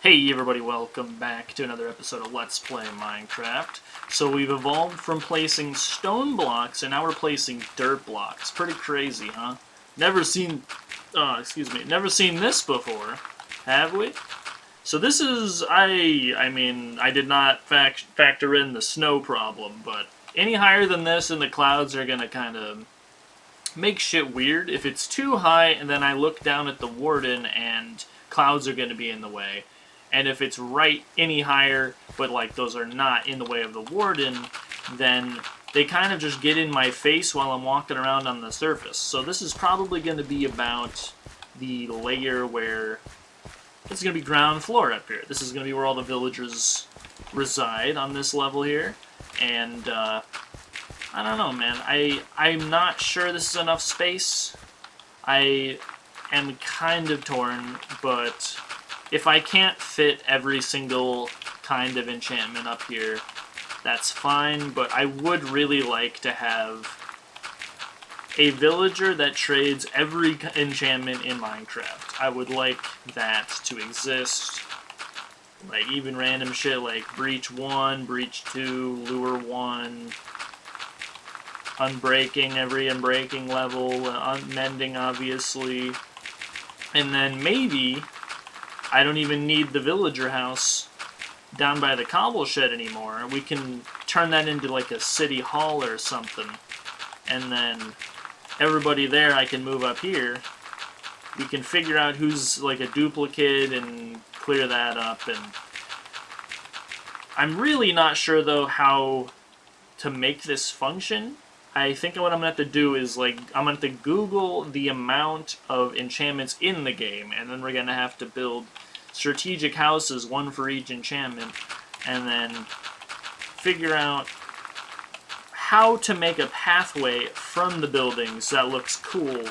Hey everybody, welcome back to another episode of Let's Play Minecraft. So we've evolved from placing stone blocks and now we're placing dirt blocks. Pretty crazy, huh? Never seen this before, have we? So this is, I did not factor in the snow problem, but any higher than this and the clouds are gonna kind of make shit weird. If it's too high and then I look down at the warden and clouds are gonna be in the way. And if it's right any higher, but like those are not in the way of the warden, then they kind of just get in my face while I'm walking around on the surface. So this is probably going to be about the layer where it's going to be ground floor up here. This is going to be where all the villagers reside on this level here. And I don't know, man. I'm not sure this is enough space. I am kind of torn, but if I can't fit every single kind of enchantment up here, that's fine, but I would really like to have a villager that trades every enchantment in Minecraft. I would like that to exist. Like, even random shit like Breach 1, Breach 2, Lure 1, Unbreaking, every Unbreaking level, Mending, obviously. And then maybe I don't even need the villager house down by the cobble shed anymore. We can turn that into like a city hall or something. And then everybody there I can move up here. We can figure out who's like a duplicate and clear that up. And I'm really not sure though how to make this function. I think what I'm going to have to do is I'm going to have to Google the amount of enchantments in the game, and then we're going to have to build strategic houses, one for each enchantment, and then figure out how to make a pathway from the buildings that looks cool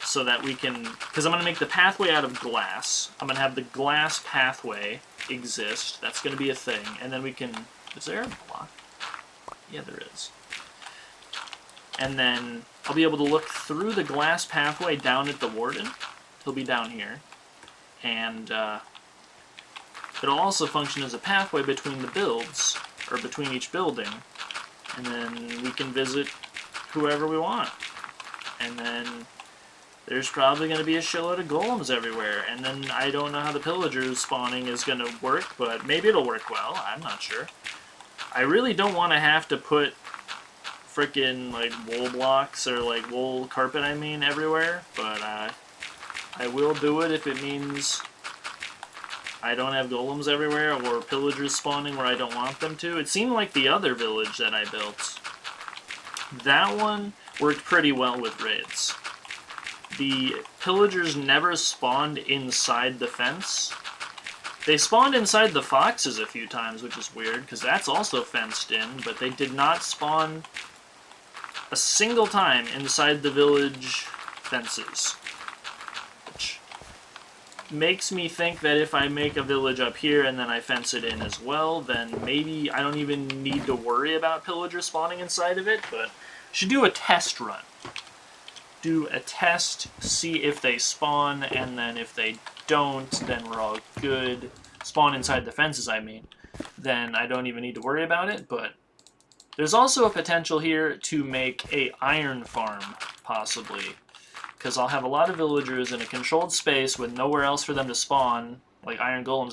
so that we can, because I'm going to make the pathway out of glass. I'm going to have the glass pathway exist. That's going to be a thing. And then we can, is there a block? Yeah, there is. And then I'll be able to look through the glass pathway down at the warden. He'll be down here. And it'll also function as a pathway between the builds, or between each building. And then we can visit whoever we want. And then there's probably going to be a shitload of golems everywhere. And then I don't know how the pillagers spawning is going to work, but maybe it'll work well. I'm not sure. I really don't want to have to put frickin' like wool blocks or like wool carpet, everywhere, but I will do it if it means I don't have golems everywhere or pillagers spawning where I don't want them to. It seemed like the other village that I built, that one worked pretty well with raids. The pillagers never spawned inside the fence. They spawned inside the foxes a few times, which is weird, because that's also fenced in, but they did not spawn a single time inside the village fences. Which makes me think that if I make a village up here and then I fence it in as well, then maybe I don't even need to worry about pillagers spawning inside of it, but I should do a test run. Do a test, see if they spawn, and then if they don't, then we're all good. Spawn inside the fences, then I don't even need to worry about it, but there's also a potential here to make a iron farm, possibly, because I'll have a lot of villagers in a controlled space with nowhere else for them to spawn, like iron golems,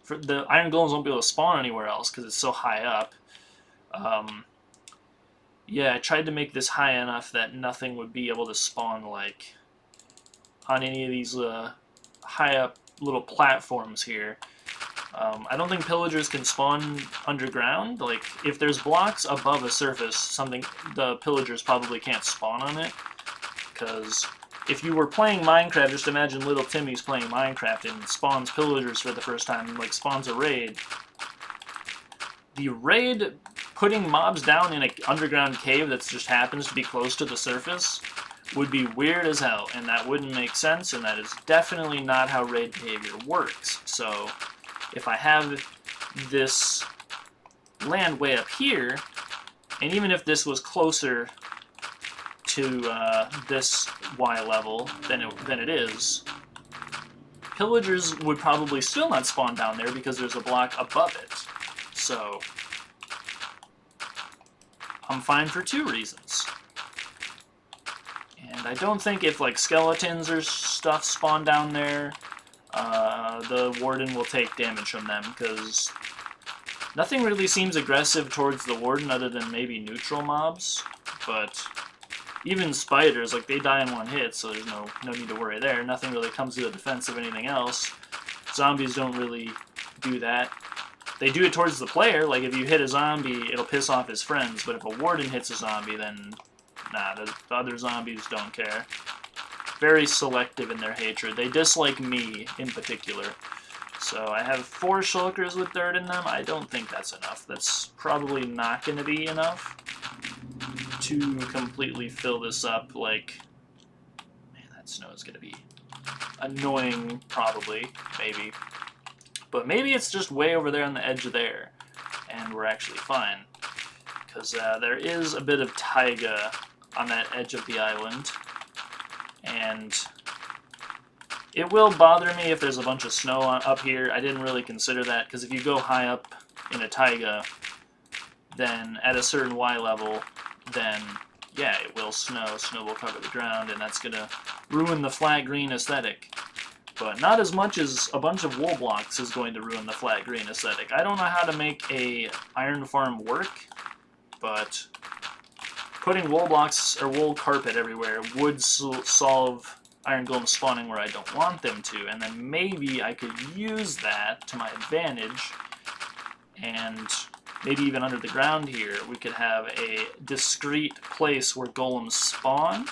the iron golems won't be able to spawn anywhere else because it's so high up. Yeah, I tried to make this high enough that nothing would be able to spawn, like, on any of these high up little platforms here. I don't think pillagers can spawn underground. Like, if there's blocks above a surface, the pillagers probably can't spawn on it. Because if you were playing Minecraft, just imagine little Timmy's playing Minecraft and spawns pillagers for the first time, and, like, spawns a raid. The raid putting mobs down in an underground cave that just happens to be close to the surface would be weird as hell, and that wouldn't make sense, and that is definitely not how raid behavior works. So if I have this land way up here, and even if this was closer to this Y level than it is, pillagers would probably still not spawn down there because there's a block above it. So I'm fine for 2 reasons. And I don't think if like skeletons or stuff spawn down there, the warden will take damage from them, because nothing really seems aggressive towards the warden other than maybe neutral mobs. But even spiders, like, they die in 1 hit, so there's no need to worry there. Nothing really comes to the defense of anything else. Zombies don't really do that. They do it towards the player. Like, if you hit a zombie, it'll piss off his friends. But if a warden hits a zombie, then nah, the other zombies don't care. Very selective in their hatred. They dislike me, in particular. So I have 4 shulkers with dirt in them. I don't think that's enough. That's probably not going to be enough to completely fill this up. Like, man, that snow is going to be annoying, probably, maybe. But maybe it's just way over there on the edge there, and we're actually fine. Because there is a bit of taiga on that edge of the island, and it will bother me if there's a bunch of snow up here. I didn't really consider that, because if you go high up in a taiga, then at a certain Y level, then yeah, it will snow. Snow will cover the ground, and that's going to ruin the flat green aesthetic. But not as much as a bunch of wool blocks is going to ruin the flat green aesthetic. I don't know how to make a iron farm work, but putting wool blocks or wool carpet everywhere would solve iron golems spawning where I don't want them to, and then maybe I could use that to my advantage, and maybe even under the ground here we could have a discrete place where golems spawn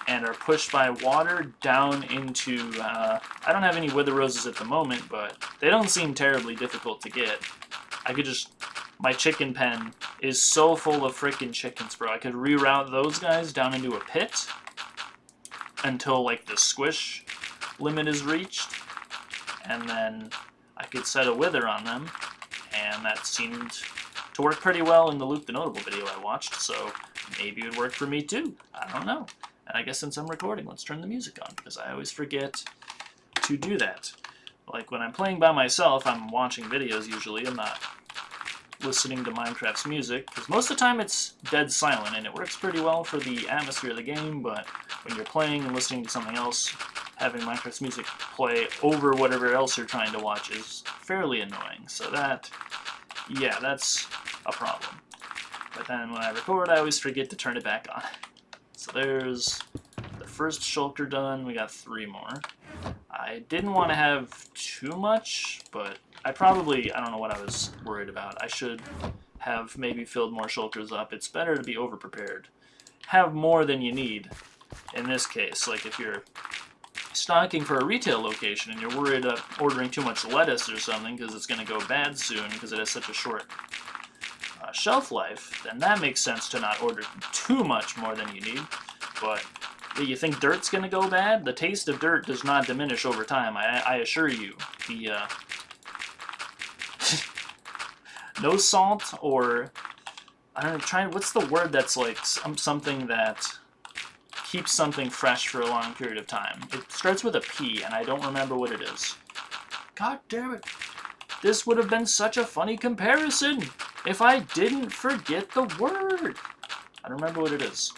and are pushed by water down into, I don't have any wither roses at the moment, but they don't seem terribly difficult to get. I could just, my chicken pen is so full of frickin' chickens, bro. I could reroute those guys down into a pit until, like, the squish limit is reached, and then I could set a wither on them, and that seemed to work pretty well in the Luke the Notable video I watched, so maybe it would work for me too. I don't know. And I guess since I'm recording, let's turn the music on, because I always forget to do that. Like, when I'm playing by myself, I'm watching videos usually. I'm not listening to Minecraft's music, because most of the time it's dead silent, and it works pretty well for the atmosphere of the game, but when you're playing and listening to something else, having Minecraft's music play over whatever else you're trying to watch is fairly annoying. So that, yeah, that's a problem. But then when I record, I always forget to turn it back on. So there's the first shulker done. We got 3 more. I didn't want to have too much, but I don't know what I was worried about. I should have maybe filled more shulkers up. It's better to be over-prepared. Have more than you need in this case. Like if you're stocking for a retail location and you're worried about ordering too much lettuce or something because it's going to go bad soon because it has such a short shelf life, then that makes sense to not order too much more than you need. But you think dirt's going to go bad? The taste of dirt does not diminish over time, I assure you. The no salt, or I don't know, what's the word that's like something that keeps something fresh for a long period of time? It starts with a P, and I don't remember what it is. God damn it. This would have been such a funny comparison if I didn't forget the word. I don't remember what it is.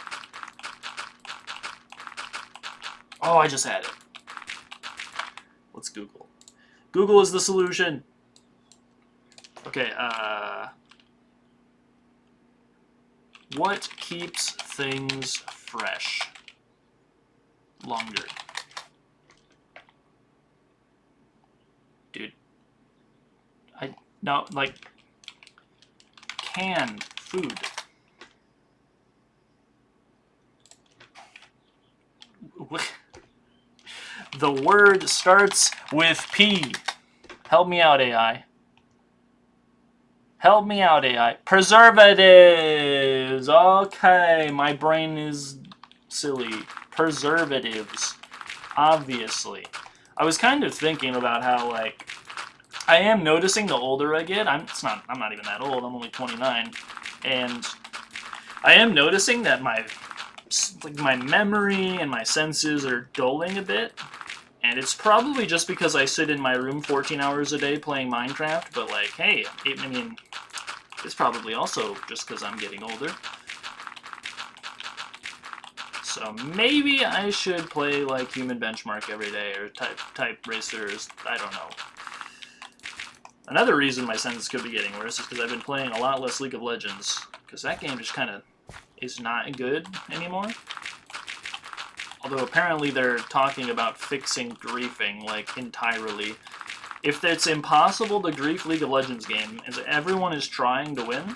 Oh, I just had it. Let's Google. Google is the solution. Okay, what keeps things fresh longer? Dude. No, like, canned food. The word starts with P. Help me out, AI. Help me out, AI. Preservatives! Okay, my brain is silly. Preservatives. Obviously. I was kind of thinking about how, like, I am noticing the older I get, I'm not even that old, I'm only 29, and I am noticing that my memory and my senses are dulling a bit, And it's probably just because I sit in my room 14 hours a day playing Minecraft, but like, hey, I mean, it's probably also just because I'm getting older. So maybe I should play like Human Benchmark every day, or Type Racers, I don't know. Another reason my sentence could be getting worse is because I've been playing a lot less League of Legends, because that game just kind of is not good anymore. Although apparently they're talking about fixing griefing, like, entirely. If it's impossible to grief League of Legends game, as everyone is trying to win,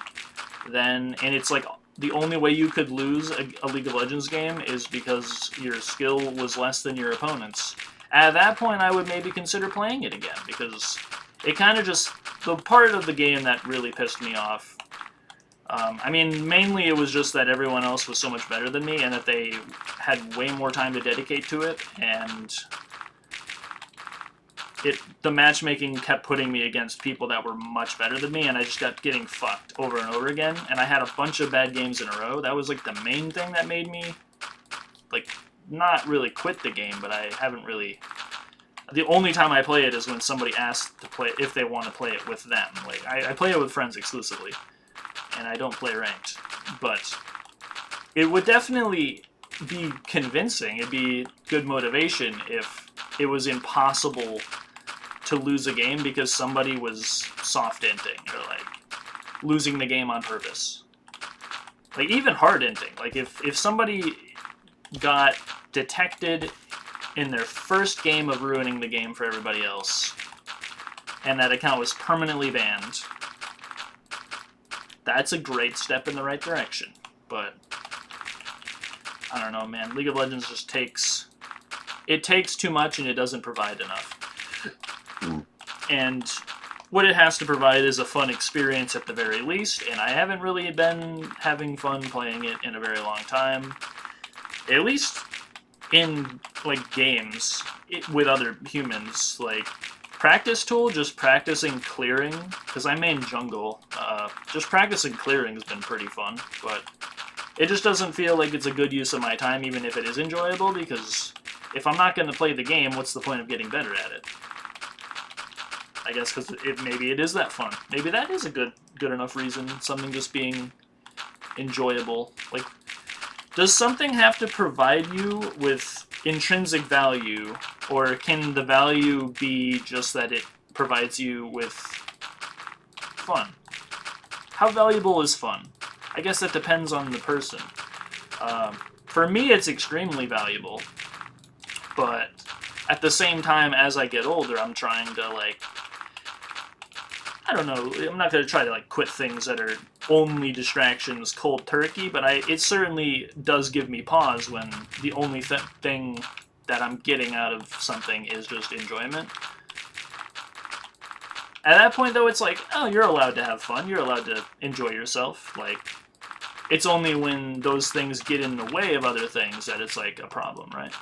then, and it's like, the only way you could lose a League of Legends game is because your skill was less than your opponent's. At that point, I would maybe consider playing it again, because it kind of just, the part of the game that really pissed me off, I mean, mainly it was just that everyone else was so much better than me, and that they had way more time to dedicate to it, and the matchmaking kept putting me against people that were much better than me, and I just kept getting fucked over and over again, and I had a bunch of bad games in a row. That was, like, the main thing that made me, like, not really quit the game, but I haven't really... The only time I play it is when somebody asks to play, if they want to play it with them. Like, I play it with friends exclusively, and I don't play ranked. But it would definitely be convincing, it'd be good motivation if it was impossible to lose a game because somebody was soft-inting, or, like, losing the game on purpose. Like, even hard-inting. Like, if somebody got detected in their first game of ruining the game for everybody else, and that account was permanently banned, that's a great step in the right direction. But I don't know, man. League of Legends just takes too much, and it doesn't provide enough. And what it has to provide is a fun experience at the very least, and I haven't really been having fun playing it in a very long time. At least in, like, games with other humans. Like, practice tool, just practicing clearing, because I main jungle. Just practicing clearing has been pretty fun, but it just doesn't feel like it's a good use of my time, even if it is enjoyable, because if I'm not going to play the game, what's the point of getting better at it? I guess because maybe it is that fun. Maybe that is a good enough reason, something just being enjoyable. Like, does something have to provide you with intrinsic value, or can the value be just that it provides you with fun? How valuable is fun? I guess that depends on the person. For me, it's extremely valuable, but at the same time, as I get older, I'm trying to, like, I don't know, I'm not going to try to, like, quit things that are only distractions cold turkey, but it certainly does give me pause when the only thing that I'm getting out of something is just enjoyment. At that point, though, it's like, oh, you're allowed to have fun, you're allowed to enjoy yourself. Like, it's only when those things get in the way of other things that it's, like, a problem, right?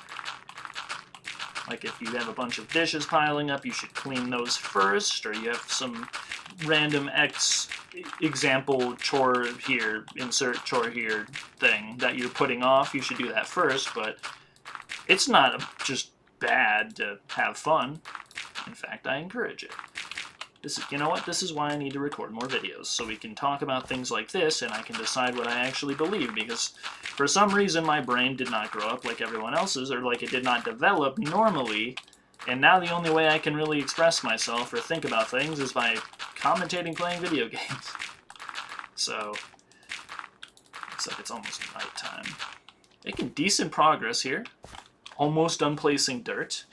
Like, if you have a bunch of dishes piling up, you should clean those first, or you have some random example chore here, insert chore here thing that you're putting off, you should do that first, but it's not just bad to have fun. In fact, I encourage it. You know what? This is why I need to record more videos, so we can talk about things like this, and I can decide what I actually believe, because for some reason my brain did not grow up like everyone else's, or like it did not develop normally, and now the only way I can really express myself or think about things is by commentating playing video games. So, looks like it's almost nighttime. Making decent progress here. Almost done placing dirt.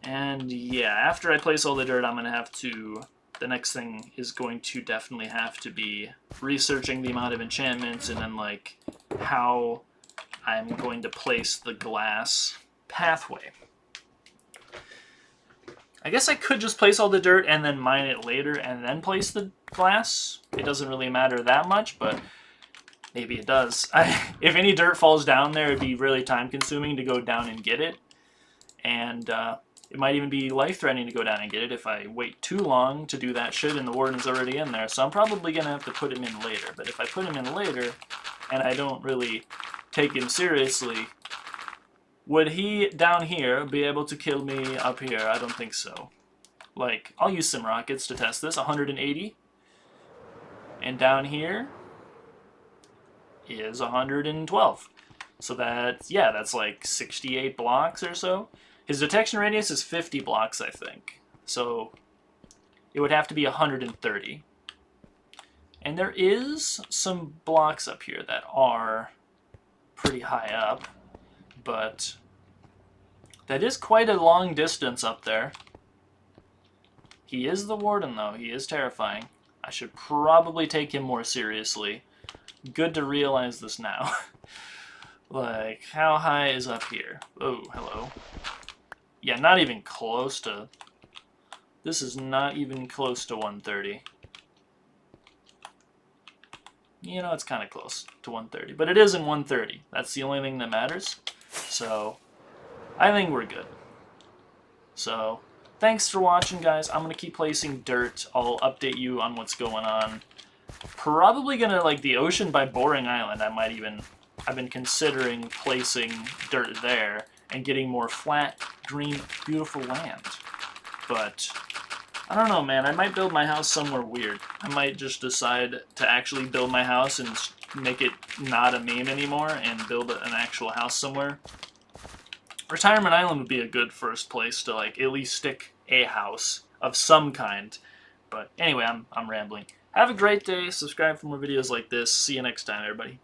And yeah, after I place all the dirt, I'm going to have to... The next thing is going to definitely have to be researching the amount of enchantments, and then, like, how I'm going to place the glass pathway. I guess I could just place all the dirt and then mine it later and then place the glass. It doesn't really matter that much, but maybe it does. If any dirt falls down there, it'd be really time-consuming to go down and get it. And it might even be life-threatening to go down and get it if I wait too long to do that shit and the warden's already in there. So I'm probably going to have to put him in later. But if I put him in later and I don't really take him seriously, Would he, down here, be able to kill me up here? I don't think so. Like, I'll use some rockets to test this. 180. And down here is 112. So that's, yeah, that's like 68 blocks or so. His detection radius is 50 blocks, I think. So it would have to be 130. And there is some blocks up here that are pretty high up, but that is quite a long distance up there. He is the warden, though. He is terrifying. I should probably take him more seriously. Good to realize this now. Like, how high is up here? Oh, hello. Yeah, not even close to... This is not even close to 130. You know, it's kind of close to 130. But it is in 130. That's the only thing that matters. So, I think we're good. So, thanks for watching, guys. I'm going to keep placing dirt. I'll update you on what's going on. Probably going to, like, the ocean by Boring Island. I've been considering placing dirt there and getting more flat, green, beautiful land. But I don't know, man. I might build my house somewhere weird. I might just decide to actually build my house and make it not a meme anymore and build an actual house somewhere. Retirement Island would be a good first place to, like, at least stick a house of some kind. But anyway, I'm rambling. Have a great day. Subscribe for more videos like this. See you next time, everybody.